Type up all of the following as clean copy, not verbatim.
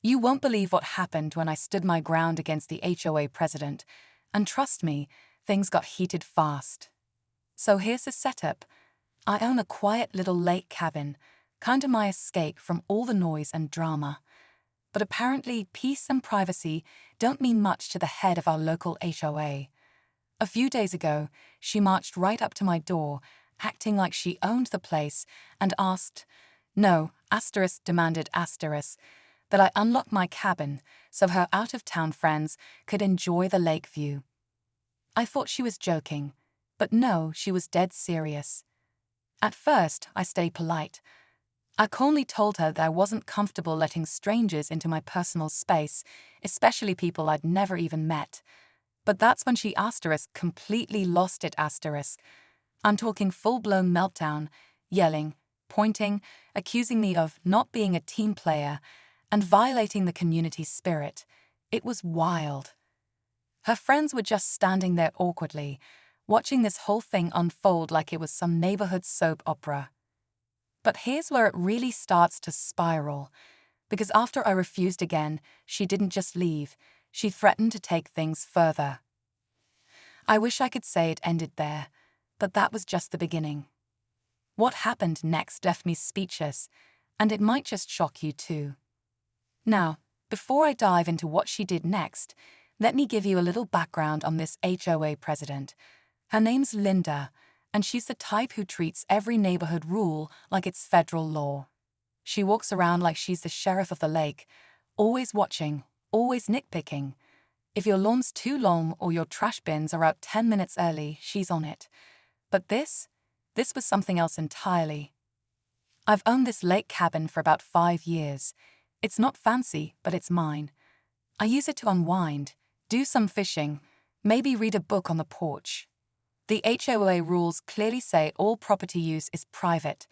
You won't believe what happened when I stood my ground against the HOA president, and trust me, things got heated fast. So here's the setup. I own a quiet little lake cabin, kind of my escape from all the noise and drama. But apparently, peace and privacy don't mean much to the head of our local HOA. A few days ago, she marched right up to my door, acting like she owned the place, and asked, no, demanded that I unlock my cabin so her out-of-town friends could enjoy the lake view. I thought she was joking, but no, she was dead serious. At first, I stayed polite. I calmly told her that I wasn't comfortable letting strangers into my personal space, especially people I'd never even met. But that's when she completely lost it. I'm talking full-blown meltdown, yelling, pointing, accusing me of not being a team player, and violating the community's spirit. It was wild. Her friends were just standing there awkwardly, watching this whole thing unfold like it was some neighborhood soap opera. But here's where it really starts to spiral, because after I refused again, she didn't just leave, she threatened to take things further. I wish I could say it ended there, but that was just the beginning. What happened next left me speechless, and it might just shock you too. Now, before I dive into what she did next, let me give you a little background on this HOA president. Her name's Linda, and she's the type who treats every neighborhood rule like it's federal law. She walks around like she's the sheriff of the lake, always watching, always nitpicking. If your lawn's too long or your trash bins are out 10 minutes early, she's on it. But this was something else entirely. I've owned this lake cabin for about 5 years. It's not fancy, but it's mine. I use it to unwind, do some fishing, maybe read a book on the porch. The HOA rules clearly say all property use is private,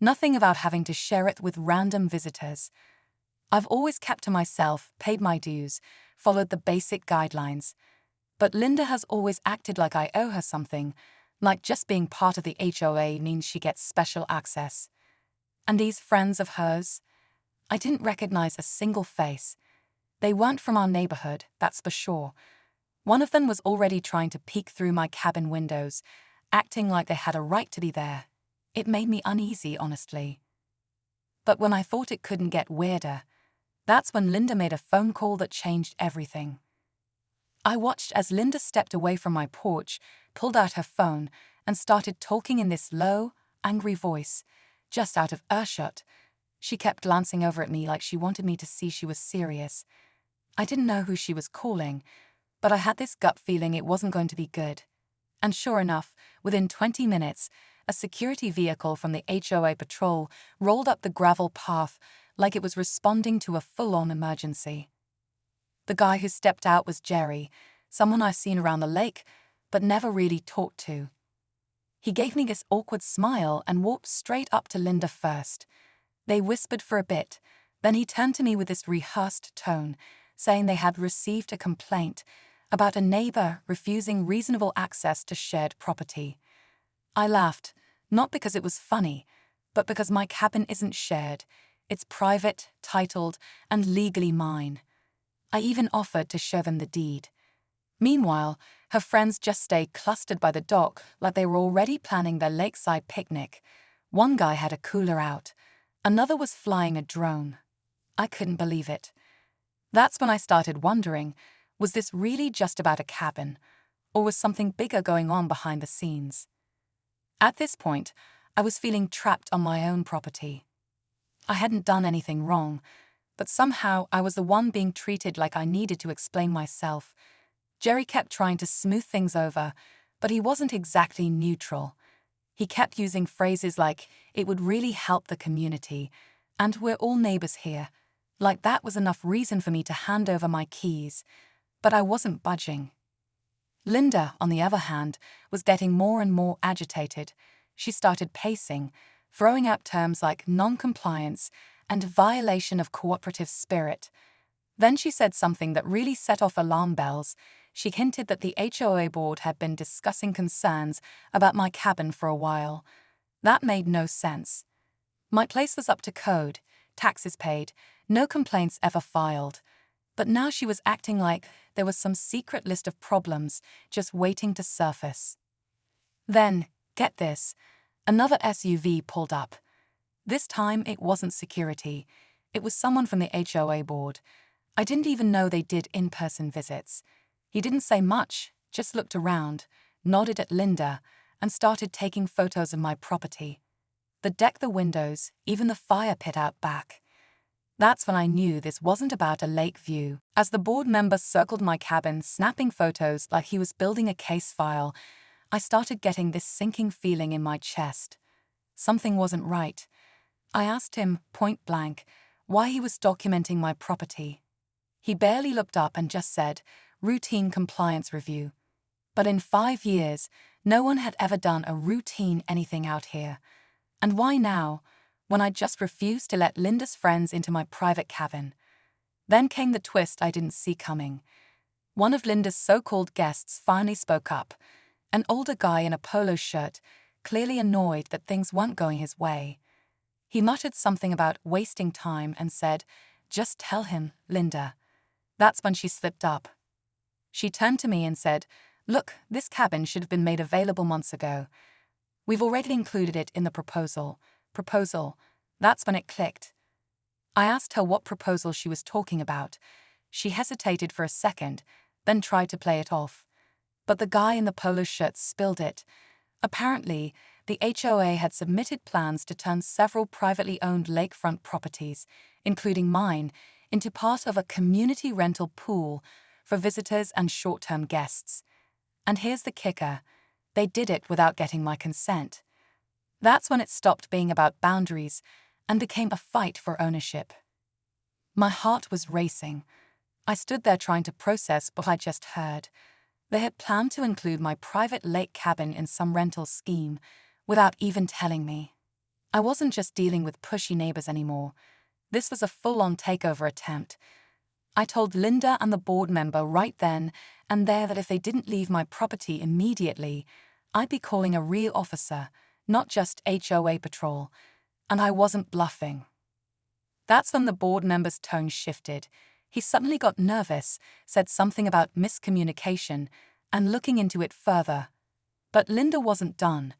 nothing about having to share it with random visitors. I've always kept to myself, paid my dues, followed the basic guidelines. But Linda has always acted like I owe her something, like just being part of the HOA means she gets special access. And these friends of hers? I didn't recognize a single face. They weren't from our neighborhood, that's for sure. One of them was already trying to peek through my cabin windows, acting like they had a right to be there. It made me uneasy, honestly. But when I thought it couldn't get weirder, that's when Linda made a phone call that changed everything. I watched as Linda stepped away from my porch, pulled out her phone, and started talking in this low, angry voice, just out of earshot. She kept glancing over at me like she wanted me to see she was serious. I didn't know who she was calling, but I had this gut feeling it wasn't going to be good. And sure enough, within 20 minutes, a security vehicle from the HOA patrol rolled up the gravel path like it was responding to a full-on emergency. The guy who stepped out was Jerry, someone I've seen around the lake, but never really talked to. He gave me this awkward smile and walked straight up to Linda first. They whispered for a bit, then he turned to me with this rehearsed tone, saying they had received a complaint about a neighbor refusing reasonable access to shared property. I laughed, not because it was funny, but because my cabin isn't shared. It's private, titled, and legally mine. I even offered to show them the deed. Meanwhile, her friends just stayed clustered by the dock like they were already planning their lakeside picnic. One guy had a cooler out. Another was flying a drone. I couldn't believe it. That's when I started wondering, was this really just about a cabin, or was something bigger going on behind the scenes? At this point, I was feeling trapped on my own property. I hadn't done anything wrong, but somehow I was the one being treated like I needed to explain myself. Jerry kept trying to smooth things over, but he wasn't exactly neutral. He kept using phrases like, it would really help the community, and we're all neighbors here. Like that was enough reason for me to hand over my keys. But I wasn't budging. Linda, on the other hand, was getting more and more agitated. She started pacing, throwing out terms like non-compliance and violation of cooperative spirit. Then she said something that really set off alarm bells. She hinted that the HOA board had been discussing concerns about my cabin for a while. That made no sense. My place was up to code, taxes paid, No complaints ever filed. But now she was acting like there was some secret list of problems just waiting to surface. Then, get this, another SUV pulled up. This time it wasn't security. It was someone from the HOA board. I didn't even know they did in-person visits. He didn't say much, just looked around, nodded at Linda, and started taking photos of my property. The deck, the windows, even the fire pit out back. That's when I knew this wasn't about a lake view. As the board member circled my cabin, snapping photos like he was building a case file, I started getting this sinking feeling in my chest. Something wasn't right. I asked him, point blank, why he was documenting my property. He barely looked up and just said, routine compliance review. But in 5 years, no one had ever done a routine anything out here. And why now, when I just refused to let Linda's friends into my private cabin? Then came the twist I didn't see coming. One of Linda's so-called guests finally spoke up, an older guy in a polo shirt, clearly annoyed that things weren't going his way. He muttered something about wasting time and said, "Just tell him, Linda." That's when she slipped up. She turned to me and said, "Look, this cabin should have been made available months ago. We've already included it in the proposal." Proposal. That's when it clicked. I asked her what proposal she was talking about. She hesitated for a second, then tried to play it off. But the guy in the polo shirt spilled it. Apparently, the HOA had submitted plans to turn several privately owned lakefront properties, including mine, into part of a community rental pool for visitors and short-term guests. And here's the kicker. They did it without getting my consent. That's when it stopped being about boundaries and became a fight for ownership. My heart was racing. I stood there trying to process what I just heard. They had planned to include my private lake cabin in some rental scheme without even telling me. I wasn't just dealing with pushy neighbors anymore. This was a full-on takeover attempt. I told Linda and the board member right then and there that if they didn't leave my property immediately, I'd be calling a real officer, not just HOA patrol, and I wasn't bluffing. That's when the board member's tone shifted. He suddenly got nervous, said something about miscommunication, and looking into it further. But Linda wasn't done.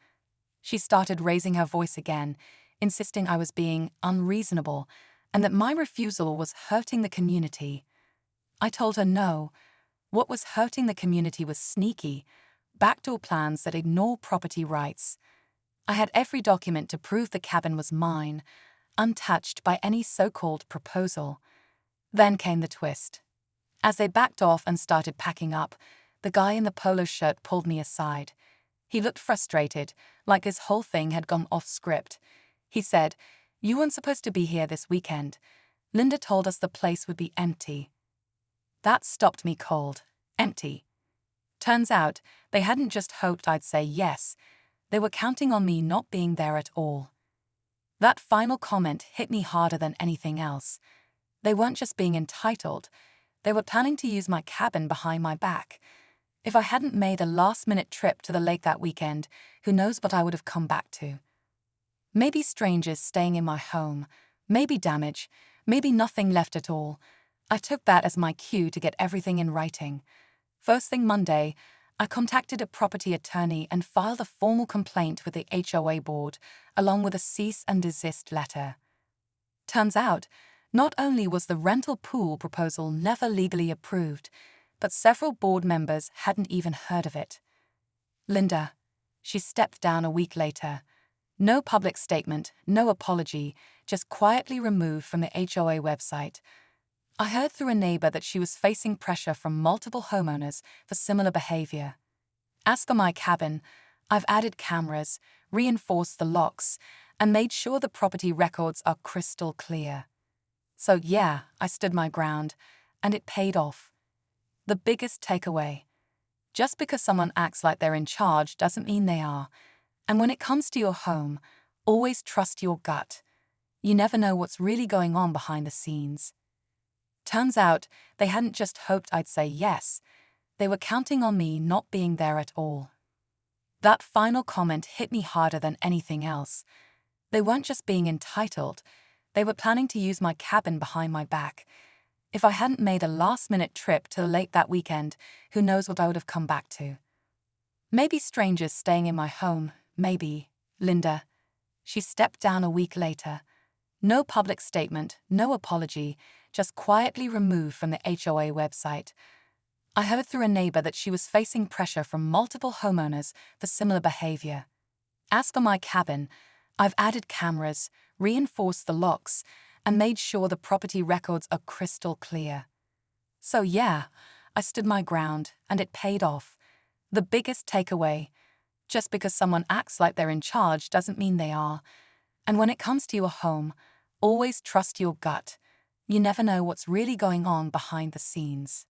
She started raising her voice again, insisting I was being unreasonable and that my refusal was hurting the community. I told her no. What was hurting the community was sneaky, backdoor plans that ignore property rights. I had every document to prove the cabin was mine, untouched by any so-called proposal. Then came the twist. As they backed off and started packing up, the guy in the polo shirt pulled me aside. He looked frustrated, like this whole thing had gone off script. He said, "You weren't supposed to be here this weekend. Linda told us the place would be empty." That stopped me cold. Empty. Turns out, they hadn't just hoped I'd say yes. They were counting on me not being there at all. That final comment hit me harder than anything else. They weren't just being entitled. They were planning to use my cabin behind my back. If I hadn't made a last-minute trip to the lake that weekend, who knows what I would have come back to. Maybe strangers staying in my home, maybe damage, maybe nothing left at all. I took that as my cue to get everything in writing. First thing Monday, I contacted a property attorney and filed a formal complaint with the HOA board, along with a cease and desist letter. Turns out, not only was the rental pool proposal never legally approved, but several board members hadn't even heard of it. Linda. She stepped down a week later. No public statement, no apology, just quietly removed from the HOA website. I heard through a neighbor that she was facing pressure from multiple homeowners for similar behavior. As for my cabin, I've added cameras, reinforced the locks, and made sure the property records are crystal clear. So yeah, I stood my ground, and it paid off. The biggest takeaway. Just because someone acts like they're in charge doesn't mean they are. And when it comes to your home, always trust your gut. You never know what's really going on behind the scenes. Turns out, they hadn't just hoped I'd say yes. They were counting on me not being there at all. That final comment hit me harder than anything else. They weren't just being entitled. They were planning to use my cabin behind my back. If I hadn't made a last-minute trip to the lake that weekend, who knows what I would have come back to. Maybe strangers staying in my home, maybe. Linda. She stepped down a week later. No public statement, no apology, just quietly removed from the HOA website. I heard through a neighbor that she was facing pressure from multiple homeowners for similar behavior. As for my cabin, I've added cameras, reinforced the locks, and made sure the property records are crystal clear. So yeah, I stood my ground, and it paid off. The biggest takeaway: just because someone acts like they're in charge doesn't mean they are. And when it comes to your home, always trust your gut. You never know what's really going on behind the scenes.